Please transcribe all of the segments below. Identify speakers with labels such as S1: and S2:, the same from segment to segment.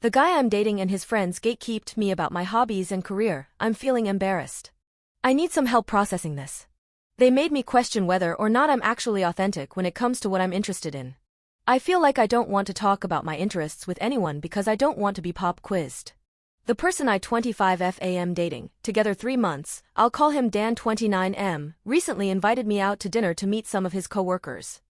S1: The guy I'm dating and his friends gatekeeped me about my hobbies and career. I'm feeling embarrassed. I need some help processing this. They made me question whether or not I'm actually authentic when it comes to what I'm interested in. I feel like I don't want to talk about my interests with anyone because I don't want to be pop quizzed. The person I 25F am dating, together 3 months, I'll call him Dan 29M, recently invited me out to dinner to meet some of his coworkers.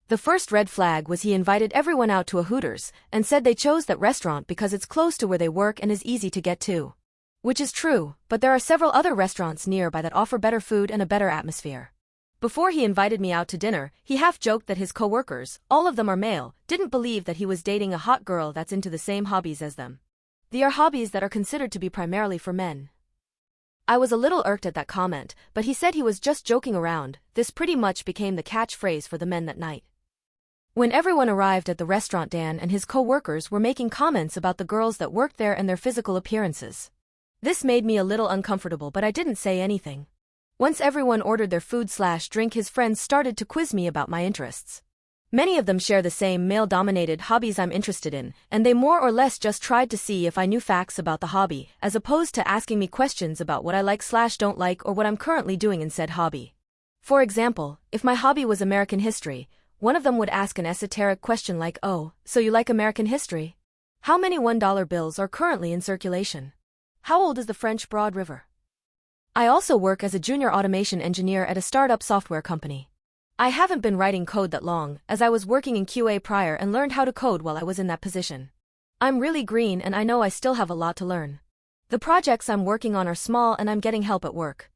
S1: The first red flag was he invited everyone out to a Hooters and said they chose that restaurant because it's close to where they work and is easy to get to. Which is true, but there are several other restaurants nearby that offer better food and a better atmosphere. Before he invited me out to dinner, he half-joked that his coworkers, all of them are male, didn't believe that he was dating a hot girl that's into the same hobbies as them. They are hobbies that are considered to be primarily for men. I was a little irked at that comment, but he said he was just joking around. This pretty much became the catchphrase for the men that night. When everyone arrived at the restaurant, Dan and his co-workers were making comments about the girls that worked there and their physical appearances. This made me a little uncomfortable, but I didn't say anything. Once everyone ordered their food/drink, his friends started to quiz me about my interests. Many of them share the same male-dominated hobbies I'm interested in, and they more or less just tried to see if I knew facts about the hobby, as opposed to asking me questions about what I like/don't like or what I'm currently doing in said hobby. For example, if my hobby was American history, one of them would ask an esoteric question like, "Oh, so you like American history? How many $1 bills are currently in circulation? How old is the French Broad River?" I also work as a junior automation engineer at a startup software company. I haven't been writing code that long, as I was working in QA prior and learned how to code while I was in that position. I'm really green and I know I still have a lot to learn. The projects I'm working on are small and I'm getting help at work.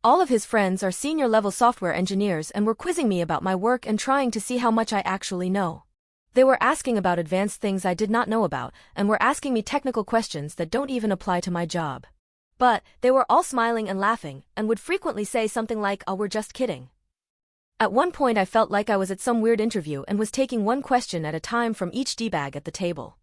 S1: All of his friends are senior-level software engineers and were quizzing me about my work and trying to see how much I actually know. They were asking about advanced things I did not know about, and were asking me technical questions that don't even apply to my job. But they were all smiling and laughing, and would frequently say something like, "Oh, we're just kidding." At one point I felt like I was at some weird interview and was taking one question at a time from each D-bag at the table.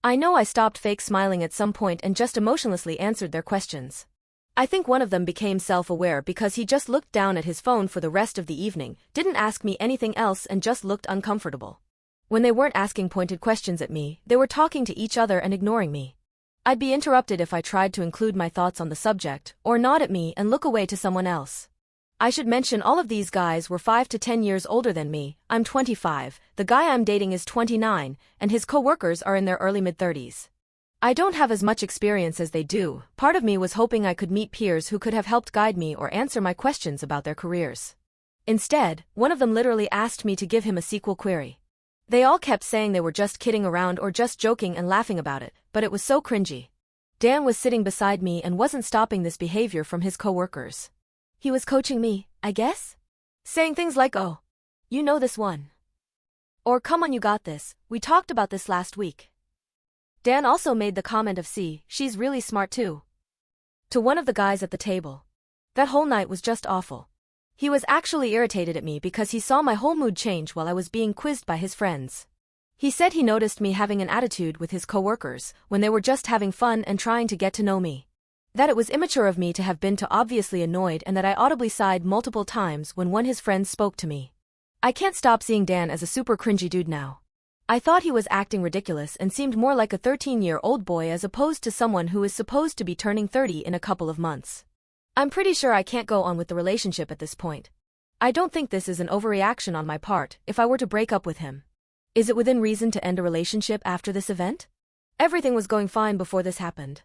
S1: I know I stopped fake smiling at some point and just emotionlessly answered their questions. I think one of them became self-aware because he just looked down at his phone for the rest of the evening, didn't ask me anything else and just looked uncomfortable. When they weren't asking pointed questions at me, they were talking to each other and ignoring me. I'd be interrupted if I tried to include my thoughts on the subject, or nod at me and look away to someone else. I should mention all of these guys were 5 to 10 years older than me. I'm 25, the guy I'm dating is 29, and his co-workers are in their early mid-30s. I don't have as much experience as they do. Part of me was hoping I could meet peers who could have helped guide me or answer my questions about their careers. Instead, one of them literally asked me to give him a SQL query. They all kept saying they were just kidding around or just joking and laughing about it, but it was so cringy. Dan was sitting beside me and wasn't stopping this behavior from his coworkers. He was coaching me, I guess? Saying things like, "Oh, you know this one." Or, "Come on, you got this, we talked about this last week." Dan also made the comment of, "See, she's really smart too," to one of the guys at the table. That whole night was just awful. He was actually irritated at me because he saw my whole mood change while I was being quizzed by his friends. He said he noticed me having an attitude with his coworkers when they were just having fun and trying to get to know me. That it was immature of me to have been too obviously annoyed and that I audibly sighed multiple times when one of his friends spoke to me. I can't stop seeing Dan as a super cringy dude now. I thought he was acting ridiculous and seemed more like a 13-year-old boy as opposed to someone who is supposed to be turning 30 in a couple of months. I'm pretty sure I can't go on with the relationship at this point. I don't think this is an overreaction on my part if I were to break up with him. Is it within reason to end a relationship after this event? Everything was going fine before this happened.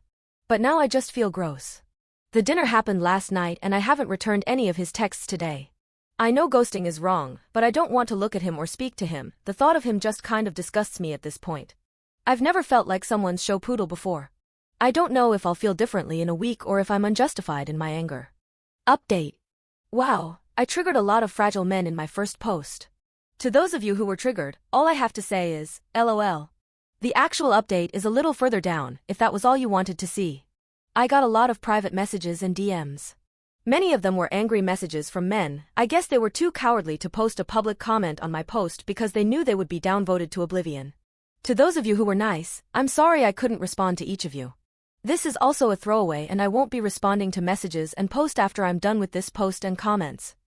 S1: But now I just feel gross. The dinner happened last night and I haven't returned any of his texts today. I know ghosting is wrong, but I don't want to look at him or speak to him. The thought of him just kind of disgusts me at this point. I've never felt like someone's show poodle before. I don't know if I'll feel differently in a week or if I'm unjustified in my anger. Update. Wow, I triggered a lot of fragile men in my first post. To those of you who were triggered, all I have to say is, LOL. The actual update is a little further down, if that was all you wanted to see. I got a lot of private messages and DMs. Many of them were angry messages from men. I guess they were too cowardly to post a public comment on my post because they knew they would be downvoted to oblivion. To those of you who were nice, I'm sorry I couldn't respond to each of you. This is also a throwaway and I won't be responding to messages and post after I'm done with this post and comments.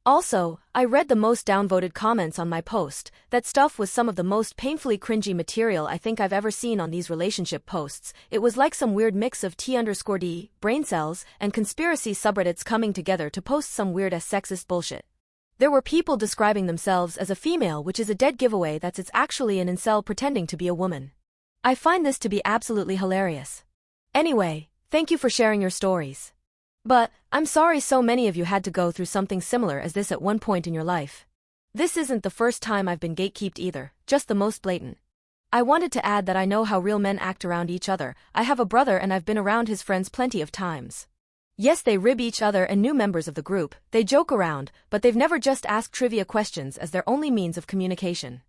S1: Also, I read the most downvoted comments on my post. That stuff was some of the most painfully cringy material I think I've ever seen on these relationship posts. It was like some weird mix of T_D, brain cells, and conspiracy subreddits coming together to post some weird-ass sexist bullshit. There were people describing themselves as a female, which is a dead giveaway that it's actually an incel pretending to be a woman. I find this to be absolutely hilarious. Anyway, thank you for sharing your stories. But, I'm sorry so many of you had to go through something similar as this at one point in your life. This isn't the first time I've been gatekeeped either, just the most blatant. I wanted to add that I know how real men act around each other. I have a brother and I've been around his friends plenty of times. Yes, they rib each other and new members of the group, they joke around, but they've never just asked trivia questions as their only means of communication.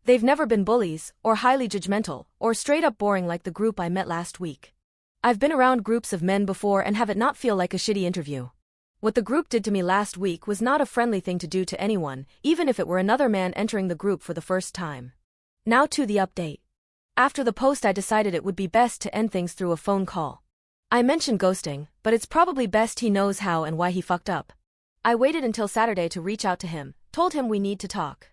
S1: They've never been bullies, or highly judgmental, or straight up boring like the group I met last week. I've been around groups of men before and have it not feel like a shitty interview. What the group did to me last week was not a friendly thing to do to anyone, even if it were another man entering the group for the first time. Now to the update. After the post I decided it would be best to end things through a phone call. I mentioned ghosting, but it's probably best he knows how and why he fucked up. I waited until Saturday to reach out to him, told him we need to talk.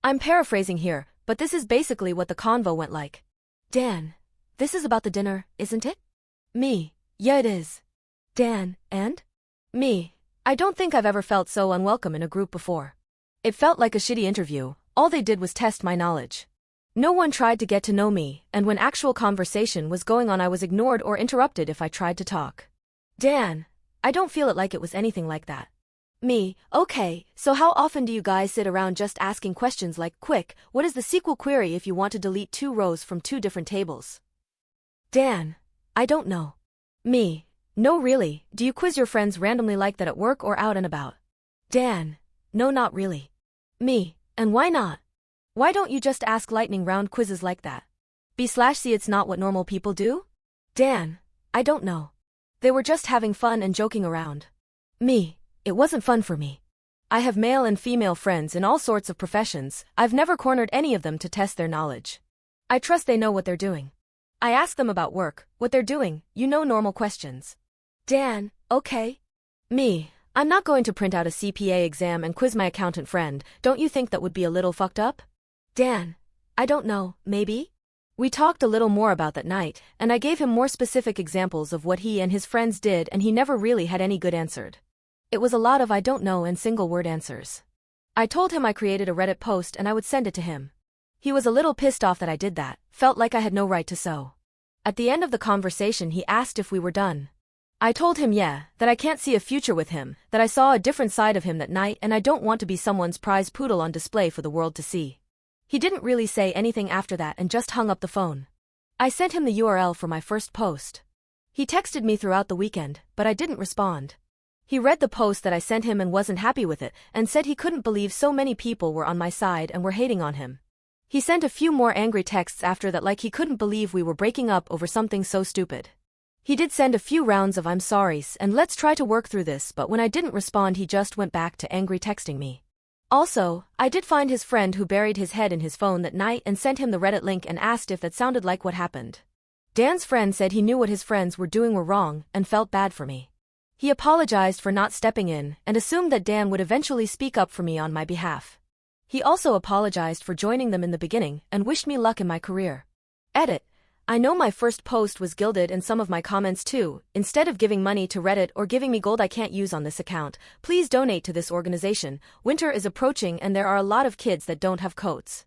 S1: I'm paraphrasing here, but this is basically what the convo went like. Dan, this is about the dinner, isn't it? Me, yeah it is. Dan, and? Me, I don't think I've ever felt so unwelcome in a group before. It felt like a shitty interview, all they did was test my knowledge. No one tried to get to know me, and when actual conversation was going on I was ignored or interrupted if I tried to talk. Dan, I don't feel it like it was anything like that. Me, okay, so how often do you guys sit around just asking questions like, quick, what is the SQL query if you want to delete 2 rows from 2 different tables? Dan, I don't know. Me, no really, do you quiz your friends randomly like that at work or out and about? Dan, no not really. Me, and why not? Why don't you just ask lightning round quizzes like that? B/C it's not what normal people do? Dan, I don't know. They were just having fun and joking around. Me, it wasn't fun for me. I have male and female friends in all sorts of professions, I've never cornered any of them to test their knowledge. I trust they know what they're doing. I ask them about work, what they're doing, normal questions. Dan, okay. Me, I'm not going to print out a CPA exam and quiz my accountant friend, don't you think that would be a little fucked up? Dan, I don't know, maybe? We talked a little more about that night, and I gave him more specific examples of what he and his friends did and he never really had any good answered. It was a lot of I don't know and single-word answers. I told him I created a Reddit post and I would send it to him. He was a little pissed off that I did that, felt like I had no right to so. At the end of the conversation he asked if we were done. I told him yeah, that I can't see a future with him, that I saw a different side of him that night and I don't want to be someone's prize poodle on display for the world to see. He didn't really say anything after that and just hung up the phone. I sent him the URL for my first post. He texted me throughout the weekend, but I didn't respond. He read the post that I sent him and wasn't happy with it, and said he couldn't believe so many people were on my side and were hating on him. He sent a few more angry texts after that like he couldn't believe we were breaking up over something so stupid. He did send a few rounds of I'm sorry's and let's try to work through this, but when I didn't respond he just went back to angry texting me. Also, I did find his friend who buried his head in his phone that night and sent him the Reddit link and asked if that sounded like what happened. Dan's friend said he knew what his friends were doing were wrong and felt bad for me. He apologized for not stepping in and assumed that Dan would eventually speak up for me on my behalf. He also apologized for joining them in the beginning and wished me luck in my career. Edit. I know my first post was gilded and some of my comments too. Instead of giving money to Reddit or giving me gold I can't use on this account, please donate to this organization. Winter is approaching and there are a lot of kids that don't have coats.